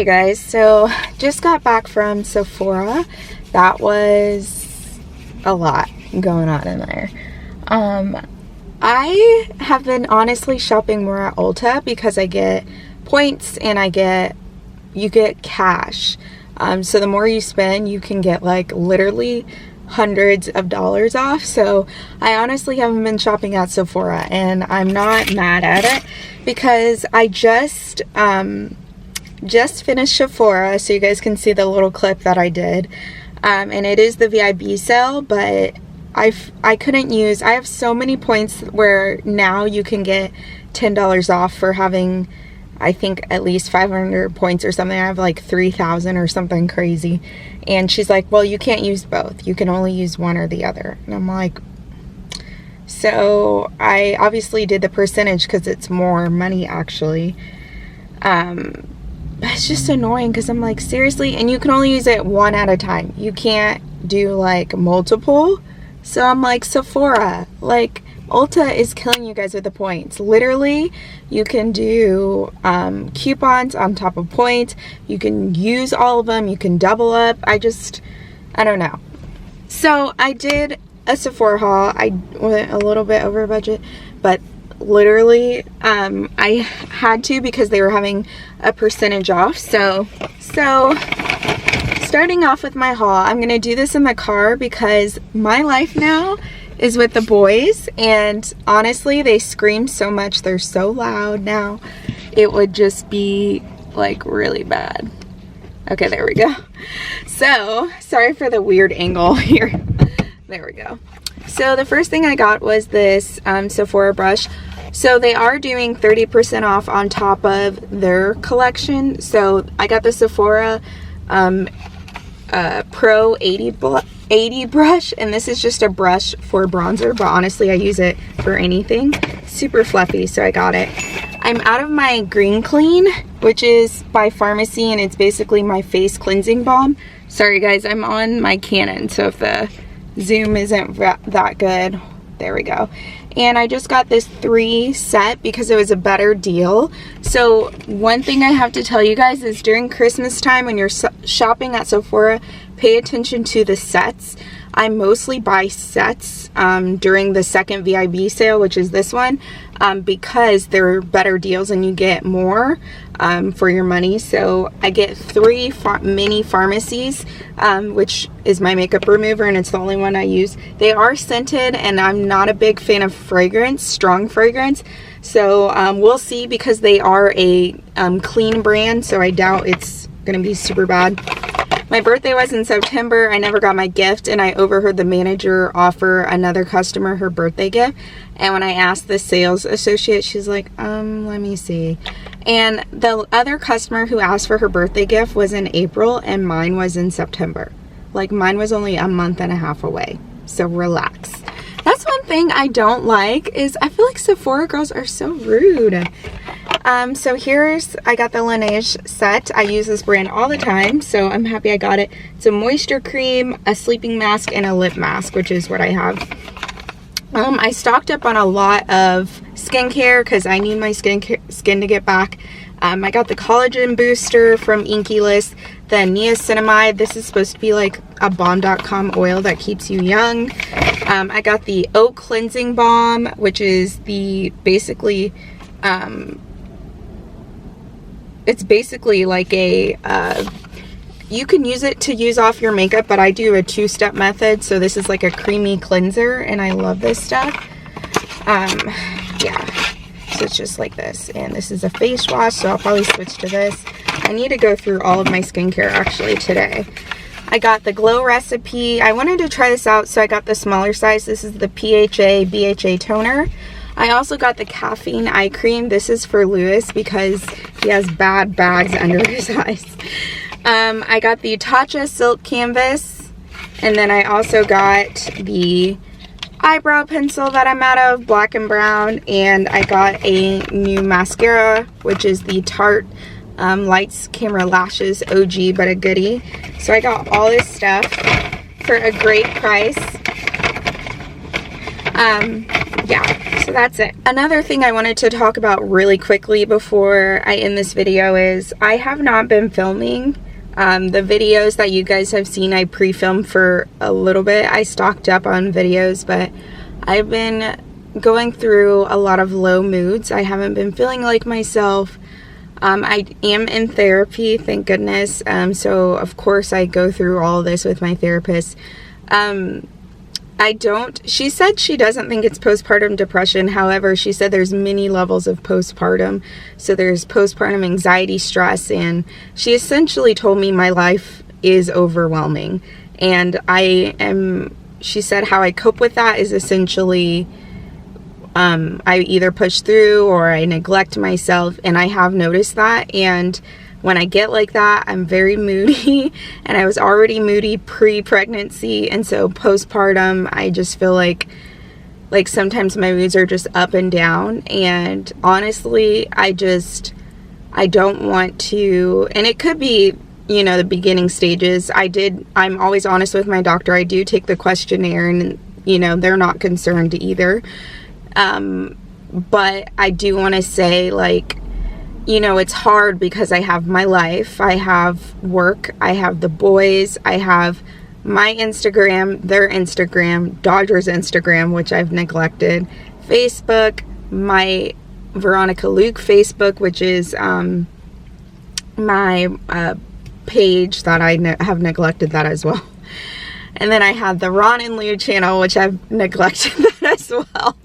Hey guys, so just got back from Sephora. That was a lot going on in there. I have been honestly shopping more at Ulta because I get points and you get cash. So the more you spend, you can get like literally hundreds of dollars off. So I honestly haven't been shopping at Sephora, and I'm not mad at it because I just finished Sephora, so you guys can see the little clip that I did. And it is the VIB sale, but I couldn't use, I have so many points where now you can get $10 off for having, I think, at least 500 points or something. I have like 3,000 or something crazy. And she's like, well, you can't use both. You can only use one or the other. And I'm like, so I obviously did the percentage because it's more money actually. But it's just annoying because I'm like, seriously? And you can only use it one at a time. You can't do like multiple. So I'm like, Sephora, like Ulta is killing you guys with the points. Literally, you can do coupons on top of points. You can use all of them. You can double up. I don't know. So I did a Sephora haul. I went a little bit over budget, but literally I had to because they were having a percentage off. So starting off with my haul, I'm gonna do this in the car because my life now is with the boys, and honestly they scream so much, they're so loud now, it would just be like really bad. Okay, there we go. So sorry for the weird angle here. There we go. So the first thing I got was this Sephora brush. So they are doing 30% off on top of their collection. So I got the Sephora Pro 80 brush, and this is just a brush for bronzer, but honestly I use it for anything. Super fluffy, so I got it. I'm out of my Green Clean, which is by Pharmacy, and it's basically my face cleansing balm. Sorry guys, I'm on my Canon, so if the zoom isn't that good, there we go. And I just got this 3 set because it was a better deal. So one thing I have to tell you guys is during Christmas time when you're shopping at Sephora, pay attention to the sets. I mostly buy sets during the second VIB sale, which is this one, because they're better deals and you get more for your money. So I get 3 mini pharmacies, which is my makeup remover, and it's the only one I use. They are scented, and I'm not a big fan of fragrance, strong fragrance. So we'll see, because they are a clean brand, so I doubt it's gonna be super bad. My birthday was in September. I never got my gift, and I overheard the manager offer another customer her birthday gift. And when I asked the sales associate, she's like, let me see. And the other customer who asked for her birthday gift was in April, and mine was in September. Like, mine was only a month and a half away. So relax. That's one thing I don't like, is I feel like Sephora girls are so rude. So I got the Laneige set. I use this brand all the time, so I'm happy I got it. It's a moisture cream, a sleeping mask, and a lip mask, which is what I have. I stocked up on a lot of skincare because I need my skin to get back. I got the collagen booster from Inky List, the niacinamide. This is supposed to be like a bomb.com oil that keeps you young. I got the oat cleansing balm, which is basically it's basically like a you can use it to use off your makeup, but I do a 2-step method, so this is like a creamy cleanser, and I love this stuff. Yeah, so it's just like this, and this is a face wash, so I'll probably switch to this. I need to go through all of my skincare actually today. I got the Glow Recipe. I wanted to try this out, so I got the smaller size. This is the PHA BHA toner. I also got the caffeine eye cream. This is for Lewis because he has bad bags under his eyes. I got the Tatcha Silk Canvas, and then I also got the eyebrow pencil that I'm out of, black and brown, and I got a new mascara, which is the Tarte Lights Camera Lashes OG, but a goodie. So I got all this stuff for a great price. Yeah, So that's it. Another thing I wanted to talk about really quickly before I end this video is I have not been filming. The videos that you guys have seen, I pre-filmed for a little bit. I stocked up on videos, but I've been going through a lot of low moods. I haven't been feeling like myself. I am in therapy, thank goodness. So of course I go through all of this with my therapist. She said she doesn't think it's postpartum depression. However, she said there's many levels of postpartum. So there's postpartum anxiety, stress, and she essentially told me my life is overwhelming. And she said how I cope with that is essentially, I either push through or I neglect myself, and I have noticed that. And when I get like that, I'm very moody, and I was already moody pre-pregnancy, and so postpartum, I just feel like sometimes my moods are just up and down, and honestly, I don't want to, and it could be, you know, the beginning stages. I'm always honest with my doctor. I do take the questionnaire, and, you know, they're not concerned either. But I do want to say, like, you know, it's hard because I have my life, I have work, I have the boys, I have my Instagram, their Instagram, Dodger's Instagram, which I've neglected, Facebook, my Veronica Luke Facebook, which is my page that I have neglected that as well. And then I have the Ron and Lou channel, which I've neglected that as well.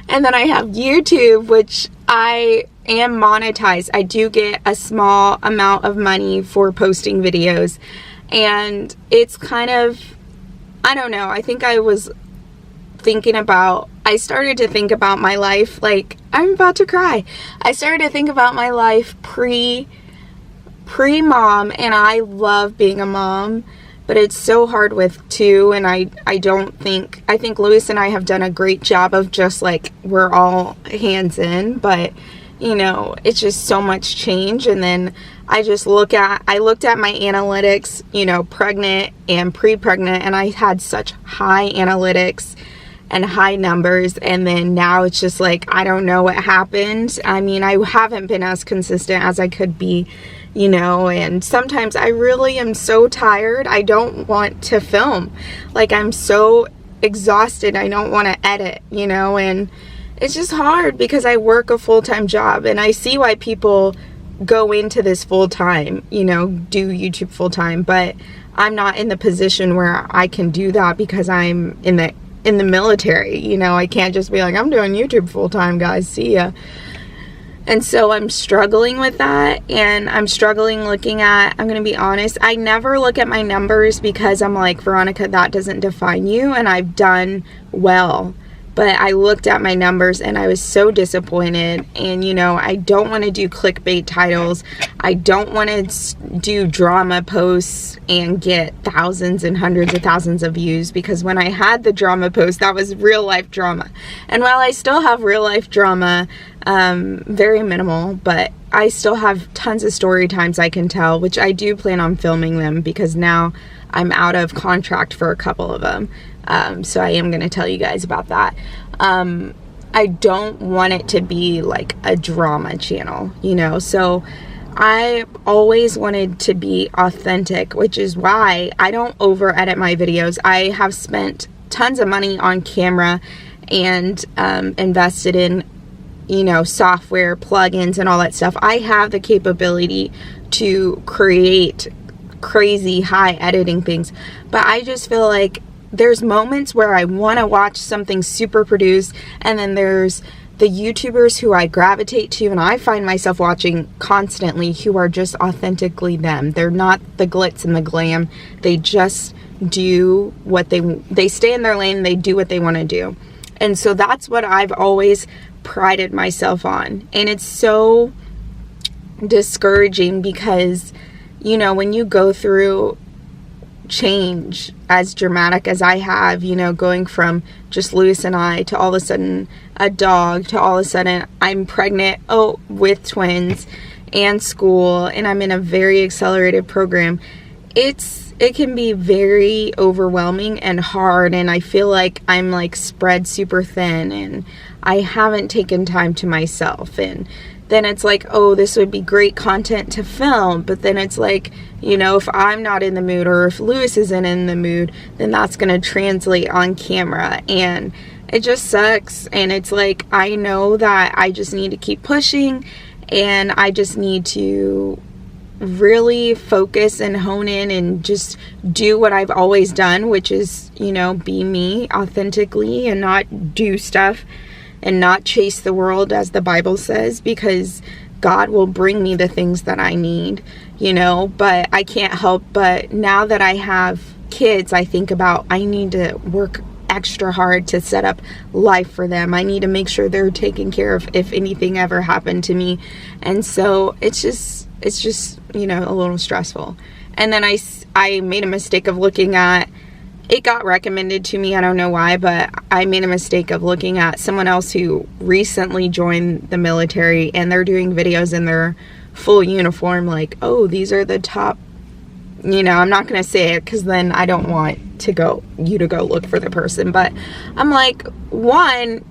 And then I have YouTube, which I am monetized. I do get a small amount of money for posting videos. And it's kind of, I don't know, I think I was I started to think about my life, like, I'm about to cry. I started to think about my life pre-mom, and I love being a mom. But it's so hard with two, and I think Lewis and I have done a great job of just, like, we're all hands in, but, you know, it's just so much change. And then I looked at my analytics, you know, pregnant and pre-pregnant, and I had such high analytics and high numbers, and then now it's just like, I don't know what happened. I mean, I haven't been as consistent as I could be, you know, and sometimes I really am so tired, I don't want to film. Like, I'm so exhausted, I don't want to edit, you know, and it's just hard because I work a full-time job, and I see why people go into this full-time, you know, do YouTube full-time, but I'm not in the position where I can do that because I'm in the military, you know. I can't just be like, I'm doing YouTube full-time, guys, see ya. And so I'm struggling with that, and I'm struggling I'm going to be honest, I never look at my numbers because I'm like, Veronica, that doesn't define you, and I've done well. But I looked at my numbers and I was so disappointed. And, you know, I don't want to do clickbait titles. I don't want to do drama posts and get thousands and hundreds of thousands of views, because when I had the drama post, that was real life drama. And while I still have real life drama, very minimal, but I still have tons of story times I can tell, which I do plan on filming them because now I'm out of contract for a couple of them. So I am going to tell you guys about that. I don't want it to be like a drama channel, you know, so I always wanted to be authentic, which is why I don't over edit my videos. I have spent tons of money on camera and invested in, you know, software, plugins, and all that stuff. I have the capability to create crazy high editing things, but I just feel like there's moments where I want to watch something super produced, and then there's the YouTubers who I gravitate to and I find myself watching constantly who are just authentically them. They're not the glitz and the glam. They just do what they stay in their lane, they do what they want to do. And so that's what I've always prided myself on. And it's so discouraging because, you know, when you go through change as dramatic as I have, you know, going from just Lewis and I to all of a sudden a dog to all of a sudden I'm pregnant, with twins and school, and I'm in a very accelerated program, it can be very overwhelming and hard, and I feel like I'm like spread super thin, and I haven't taken time to myself. And then it's like, oh, this would be great content to film. But then it's like, you know, if I'm not in the mood, or if Lewis isn't in the mood, then that's going to translate on camera. And it just sucks. And it's like, I know that I just need to keep pushing, and I just need to really focus and hone in and just do what I've always done, which is, you know, be me authentically and not do stuff and not chase the world, as the Bible says, because God will bring me the things that I need, you know. But I can't help but, now that I have kids, I think about, I need to work extra hard to set up life for them. I need to make sure they're taken care of if anything ever happened to me. And so it's just, you know, a little stressful. And then I made a mistake of looking at, it got recommended to me, I don't know why, but I made a mistake of looking at someone else who recently joined the military, and they're doing videos in their full uniform, like, oh, these are the top, you know, I'm not going to say it because then I don't want you to go look for the person. But I'm like, one,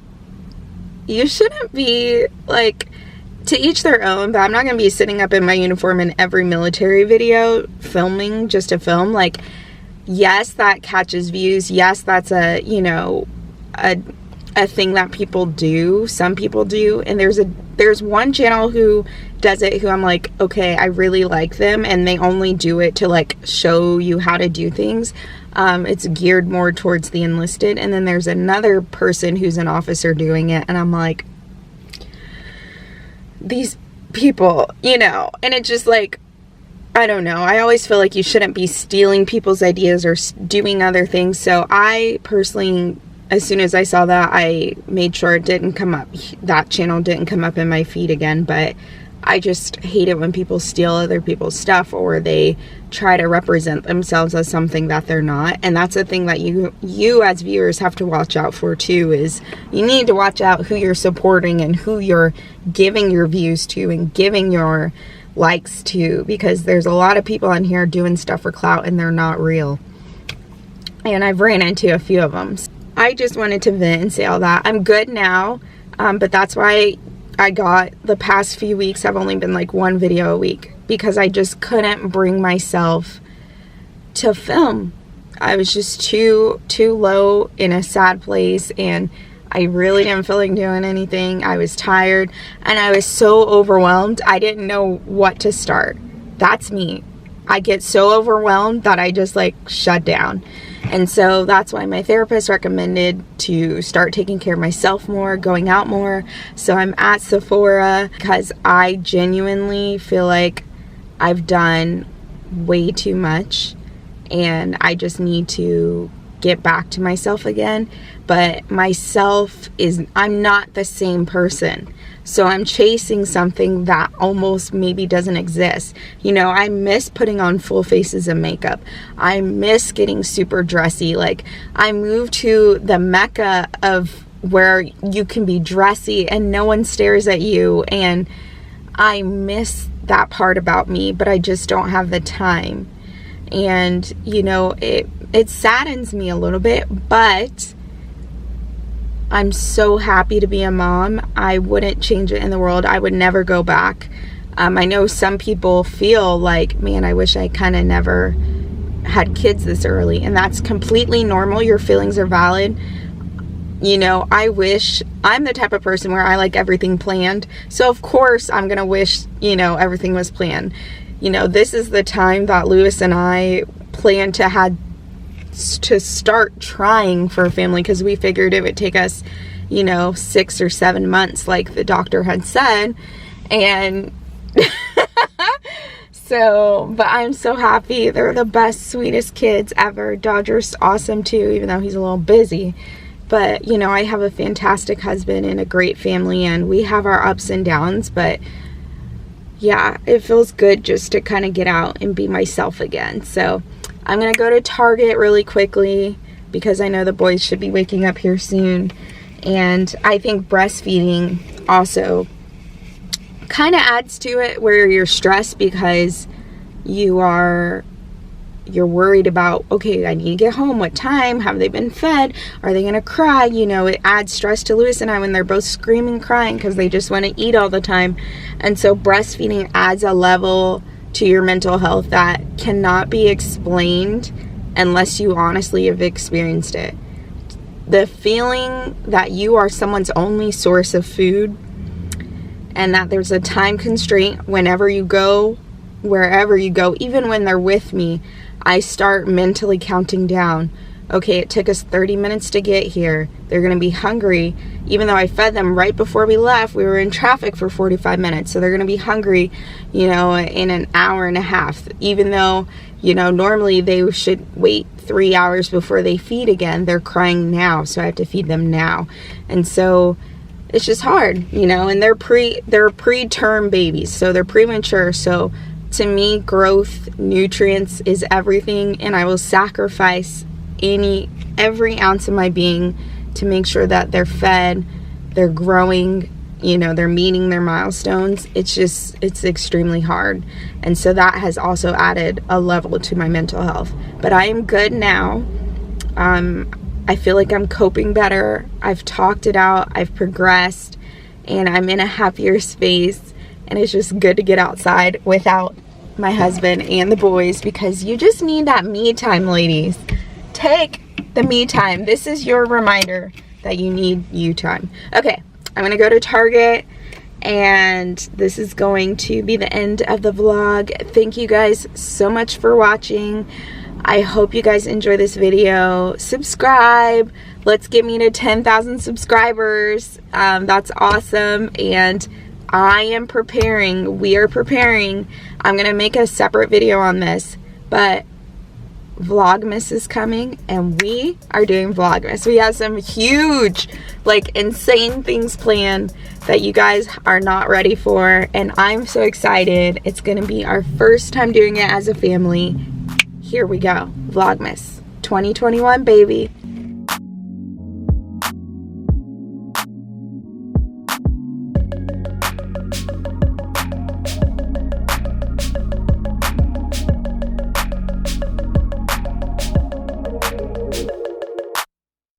you shouldn't be, like, to each their own, but I'm not going to be sitting up in my uniform in every military video filming just to film. Like, yes, that catches views. Yes, that's a, you know, a thing that people do. Some people do. And there's one channel who does it, who I'm like, okay, I really like them, and they only do it to, like, show you how to do things. It's geared more towards the enlisted. And then there's another person who's an officer doing it, and I'm like, these people, you know. And it's just like, I don't know. I always feel like you shouldn't be stealing people's ideas or doing other things. So I personally, as soon as I saw that, I made sure it didn't come up. That channel didn't come up in my feed again. But I just hate it when people steal other people's stuff, or they try to represent themselves as something that they're not. And that's a thing that you as viewers have to watch out for too, is you need to watch out who you're supporting and who you're giving your views to and giving your likes to, because there's a lot of people on here doing stuff for clout and they're not real. And I've ran into a few of them. I just wanted to vent and say all that. I'm good now, but that's why the past few weeks have only been like one video a week, because I just couldn't bring myself to film. I was just too low in a sad place, and I really didn't feel like doing anything. I was tired, and I was so overwhelmed. I didn't know what to start. That's me. I get so overwhelmed that I just, like, shut down. And so that's why my therapist recommended to start taking care of myself more, going out more. So I'm at Sephora because I genuinely feel like I've done way too much, and I just need to get back to myself again. But I'm not the same person. So I'm chasing something that almost maybe doesn't exist. You know, I miss putting on full faces of makeup. I miss getting super dressy. Like, I moved to the mecca of where you can be dressy and no one stares at you. And I miss that part about me, but I just don't have the time. And, you know, it saddens me a little bit, but I'm so happy to be a mom. I wouldn't change it in the world. I would never go back. I know some people feel like, man, I wish I kind of never had kids this early. And that's completely normal. Your feelings are valid. You know, I wish, I'm the type of person where I like everything planned. So of course I'm going to wish, you know, everything was planned. You know, this is the time that Lewis and I planned to start trying for a family, because we figured it would take us, you know, 6 or 7 months like the doctor had said. And but I'm so happy. They're the best, sweetest kids ever. Dodger's awesome too, even though he's a little busy. But, you know, I have a fantastic husband and a great family, and we have our ups and downs, but yeah, it feels good just to kind of get out and be myself again. So I'm going to go to Target really quickly because I know the boys should be waking up here soon. And I think breastfeeding also kind of adds to it, where you're stressed because you are you're worried about, okay, I need to get home. What time? Have they been fed? Are they going to cry? You know, it adds stress to Lewis and I when they're both screaming, crying because they just want to eat all the time. And so breastfeeding adds a level to your mental health that cannot be explained unless you honestly have experienced it. The feeling that you are someone's only source of food and that there's a time constraint whenever you go, wherever you go, even when they're with me, I start mentally counting down. Okay, it took us 30 minutes to get here. They're going to be hungry. Even though I fed them right before we left, we were in traffic for 45 minutes. So they're going to be hungry, you know, in an hour and a half. Even though, you know, normally they should wait 3 hours before they feed again. They're crying now, so I have to feed them now. And so it's just hard, you know, and they're preterm babies, so they're premature. So to me, growth, nutrients is everything, and I will sacrifice every ounce of my being to make sure that they're fed, they're growing, you know, they're meeting their milestones. It's extremely hard. And so that has also added a level to my mental health. But I am good now. I feel like I'm coping better. I've talked it out, I've progressed, and I'm in a happier space. And it's just good to get outside without my husband and the boys, because you just need that me time, ladies. Take the me time. This is your reminder that you need you time. Okay, I'm gonna go to Target, and this is going to be the end of the vlog. Thank you guys so much for watching. I hope you guys enjoy this video. Subscribe. Let's get me to 10,000 subscribers. That's awesome. And I am preparing. We are preparing. I'm going to make a separate video on this. But Vlogmas is coming. And we are doing Vlogmas. We have some huge, like, insane things planned that you guys are not ready for. And I'm so excited. It's going to be our first time doing it as a family. Here we go. Vlogmas 2021, baby.